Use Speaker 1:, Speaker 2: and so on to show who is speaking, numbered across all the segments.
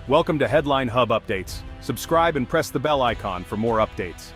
Speaker 1: Welcome to Headline Hub Updates. Subscribe and press the bell icon for more updates.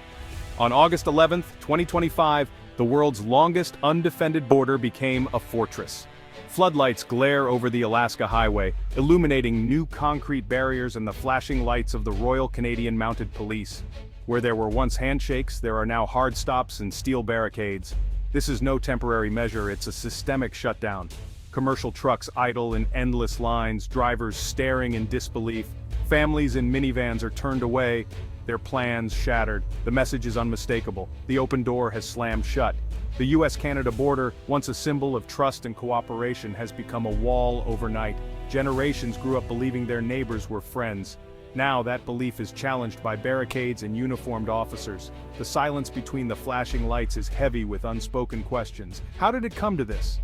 Speaker 1: On August 11, 2025, the world's longest undefended border became a fortress. Floodlights glare over the Alaska Highway, illuminating new concrete barriers and the flashing lights of the Royal Canadian Mounted Police. Where there were once handshakes, there are now hard stops and steel barricades. This is no temporary measure, it's a systemic shutdown. Commercial trucks idle in endless lines, drivers staring in disbelief. Families in minivans are turned away, their plans shattered. The message is unmistakable. The open door has slammed shut. The US-Canada border, once a symbol of trust and cooperation, has become a wall overnight. Generations grew up believing their neighbors were friends. Now that belief is challenged by barricades and uniformed officers. The silence between the flashing lights is heavy with unspoken questions. How did it come to this?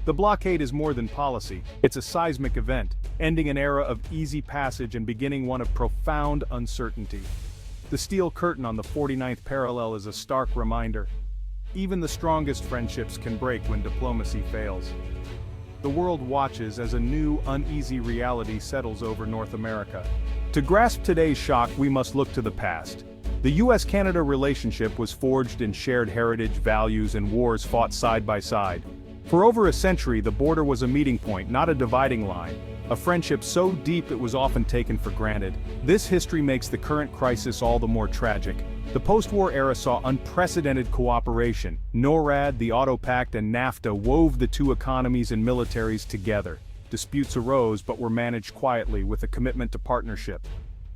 Speaker 1: The blockade is more than policy, it's a seismic event, ending an era of easy passage and beginning one of profound uncertainty. The steel curtain on the 49th parallel is a stark reminder. Even the strongest friendships can break when diplomacy fails. The world watches as a new, uneasy reality settles over North America. To grasp today's shock, we must look to the past. The US-Canada relationship was forged in shared heritage, values, and wars fought side by side. For over a century, the border was a meeting point, not a dividing line. A friendship so deep it was often taken for granted. This history makes the current crisis all the more tragic. The post-war era saw unprecedented cooperation. NORAD, the Auto Pact, and NAFTA wove the two economies and militaries together. Disputes arose but were managed quietly with a commitment to partnership.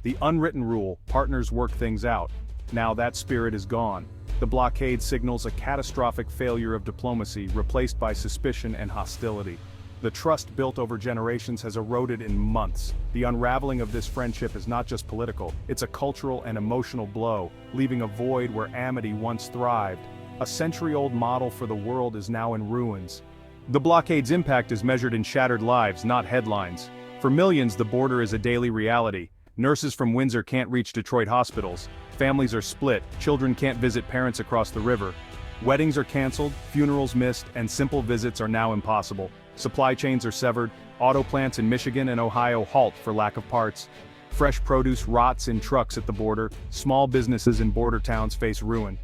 Speaker 1: The unwritten rule, partners work things out. Now that spirit is gone. The blockade signals a catastrophic failure of diplomacy, replaced by suspicion and hostility. The trust built over generations has eroded in months. The unraveling of this friendship is not just political, it's a cultural and emotional blow, leaving a void where amity once thrived. A century-old model for the world is now in ruins. The blockade's impact is measured in shattered lives, not headlines. For millions, the border is a daily reality. Nurses from Windsor can't reach Detroit hospitals. Families are split, children can't visit parents across the river. Weddings are canceled, funerals missed, and simple visits are now impossible. Supply chains are severed, auto plants in Michigan and Ohio halt for lack of parts. Fresh produce rots in trucks at the border, small businesses in border towns face ruin.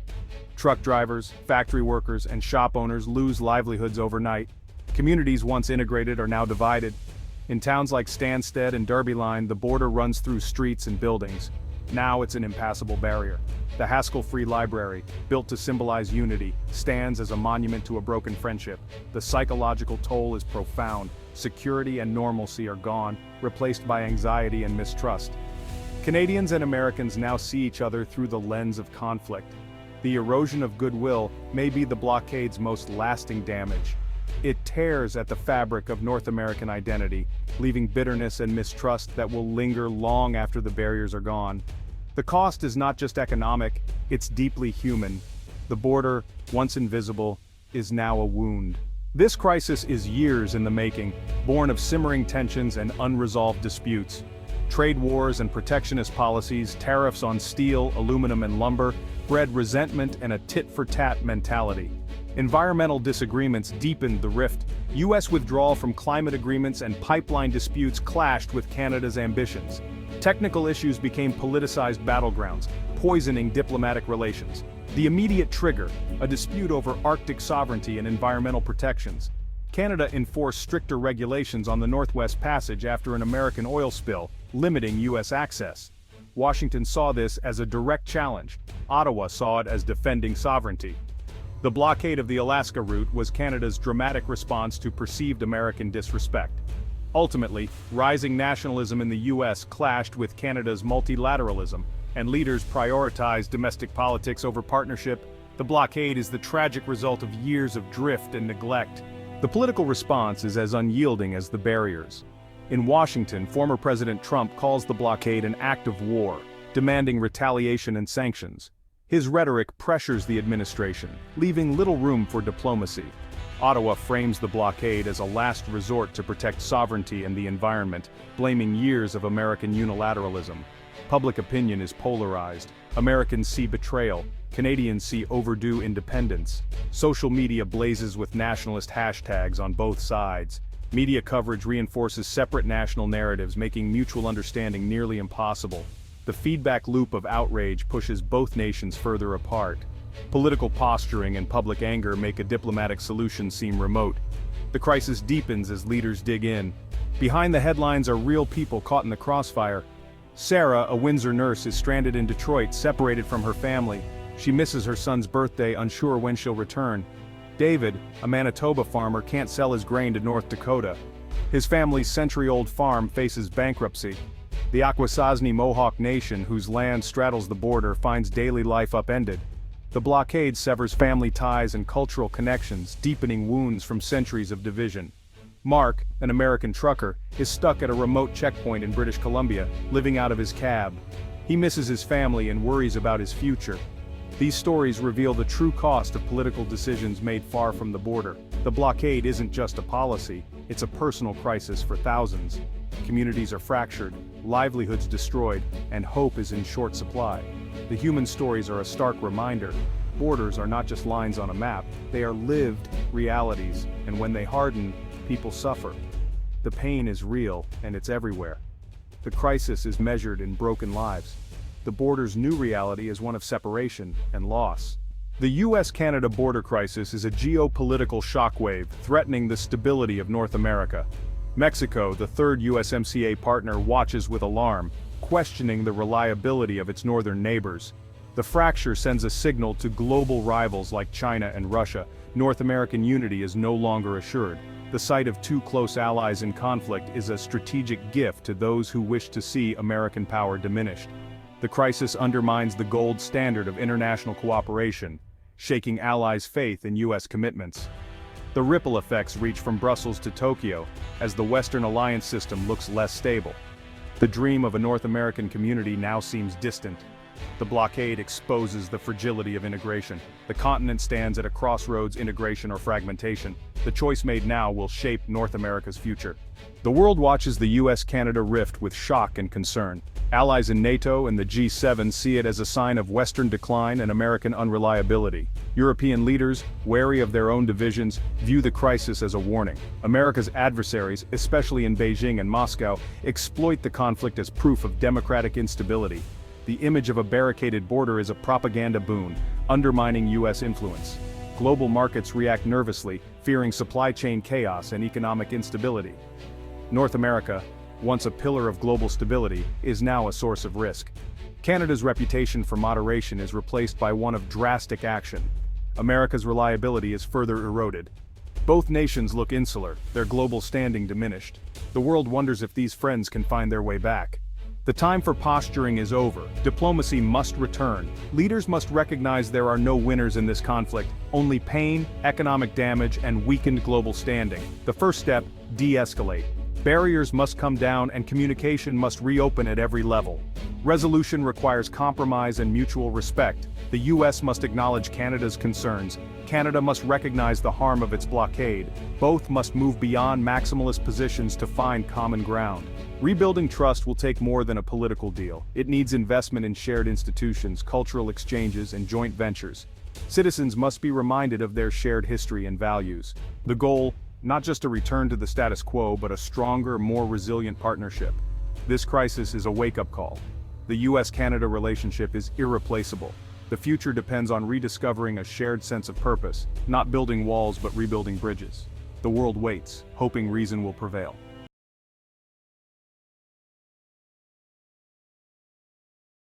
Speaker 1: Truck drivers, factory workers, and shop owners lose livelihoods overnight. Communities once integrated are now divided. In towns like Stansted and Derbyline, the border runs through streets and buildings. Now it's an impassable barrier. The Haskell Free Library, built to symbolize unity, stands as a monument to a broken friendship. The psychological toll is profound. Security and normalcy are gone, replaced by anxiety and mistrust. Canadians and Americans now see each other through the lens of conflict. The erosion of goodwill may be the blockade's most lasting damage. It tears at the fabric of North American identity, leaving bitterness and mistrust that will linger long after the barriers are gone. The cost is not just economic, it's deeply human. The border, once invisible, is now a wound. This crisis is years in the making, born of simmering tensions and unresolved disputes. Trade wars and protectionist policies, tariffs on steel, aluminum, and lumber, bred resentment and a tit-for-tat mentality. Environmental disagreements deepened the rift. US withdrawal from climate agreements and pipeline disputes clashed with Canada's ambitions. Technical issues became politicized battlegrounds, poisoning diplomatic relations. The immediate trigger, a dispute over Arctic sovereignty and environmental protections. Canada enforced stricter regulations on the Northwest Passage after an American oil spill, limiting US access. Washington saw this as a direct challenge. Ottawa saw it as defending sovereignty. The blockade of the Alaska route was Canada's dramatic response to perceived American disrespect. Ultimately, rising nationalism in the US clashed with Canada's multilateralism, and leaders prioritized domestic politics over partnership. The blockade is the tragic result of years of drift and neglect. The political response is as unyielding as the barriers. In Washington, former President Trump calls the blockade an act of war, demanding retaliation and sanctions. His rhetoric pressures the administration, leaving little room for diplomacy. Ottawa frames the blockade as a last resort to protect sovereignty and the environment, blaming years of American unilateralism. Public opinion is polarized. Americans see betrayal. Canadians see overdue independence. Social media blazes with nationalist hashtags on both sides. Media coverage reinforces separate national narratives, making mutual understanding nearly impossible. The feedback loop of outrage pushes both nations further apart. Political posturing and public anger make a diplomatic solution seem remote. The crisis deepens as leaders dig in. Behind the headlines are real people caught in the crossfire. Sarah, a Windsor nurse, is stranded in Detroit, separated from her family. She misses her son's birthday, unsure when she'll return. David, a Manitoba farmer, can't sell his grain to North Dakota. His family's century-old farm faces bankruptcy. The Akwesasne Mohawk Nation, whose land straddles the border, finds daily life upended. The blockade severs family ties and cultural connections, deepening wounds from centuries of division. Mark, an American trucker, is stuck at a remote checkpoint in British Columbia, living out of his cab. He misses his family and worries about his future. These stories reveal the true cost of political decisions made far from the border. The blockade isn't just a policy, it's a personal crisis for thousands. Communities are fractured, livelihoods destroyed, and hope is in short supply. The human stories are a stark reminder. Borders are not just lines on a map, they are lived realities, and when they harden, people suffer. The pain is real, and it's everywhere. The crisis is measured in broken lives. The border's new reality is one of separation and loss. The US-Canada border crisis is a geopolitical shockwave threatening the stability of North America. Mexico, the third USMCA partner, watches with alarm, questioning the reliability of its northern neighbors. The fracture sends a signal to global rivals like China and Russia. North American unity is no longer assured. The sight of two close allies in conflict is a strategic gift to those who wish to see American power diminished. The crisis undermines the gold standard of international cooperation, shaking allies' faith in US commitments. The ripple effects reach from Brussels to Tokyo, as the Western alliance system looks less stable. The dream of a North American community now seems distant. The blockade exposes the fragility of integration. The continent stands at a crossroads: integration or fragmentation. The choice made now will shape North America's future. The world watches the US-Canada rift with shock and concern. Allies in NATO and the G7 see it as a sign of Western decline and American unreliability. European leaders, wary of their own divisions, view the crisis as a warning. America's adversaries, especially in Beijing and Moscow, exploit the conflict as proof of democratic instability. The image of a barricaded border is a propaganda boon, undermining US influence. Global markets react nervously, fearing supply chain chaos and economic instability. North America, once a pillar of global stability, is now a source of risk. Canada's reputation for moderation is replaced by one of drastic action. America's reliability is further eroded. Both nations look insular, their global standing diminished. The world wonders if these friends can find their way back. The time for posturing is over. Diplomacy must return. Leaders must recognize there are no winners in this conflict, only pain, economic damage, and weakened global standing. The first step: de-escalate. Barriers must come down and communication must reopen at every level. Resolution requires compromise and mutual respect. The US must acknowledge Canada's concerns. Canada must recognize the harm of its blockade. Both must move beyond maximalist positions to find common ground. Rebuilding trust will take more than a political deal. It needs investment in shared institutions, cultural exchanges, and joint ventures. Citizens must be reminded of their shared history and values. The goal: not just a return to the status quo, but a stronger, more resilient partnership. This crisis is a wake-up call. The US-Canada relationship is irreplaceable. The future depends on rediscovering a shared sense of purpose, not building walls but rebuilding bridges. The world waits, hoping reason will prevail.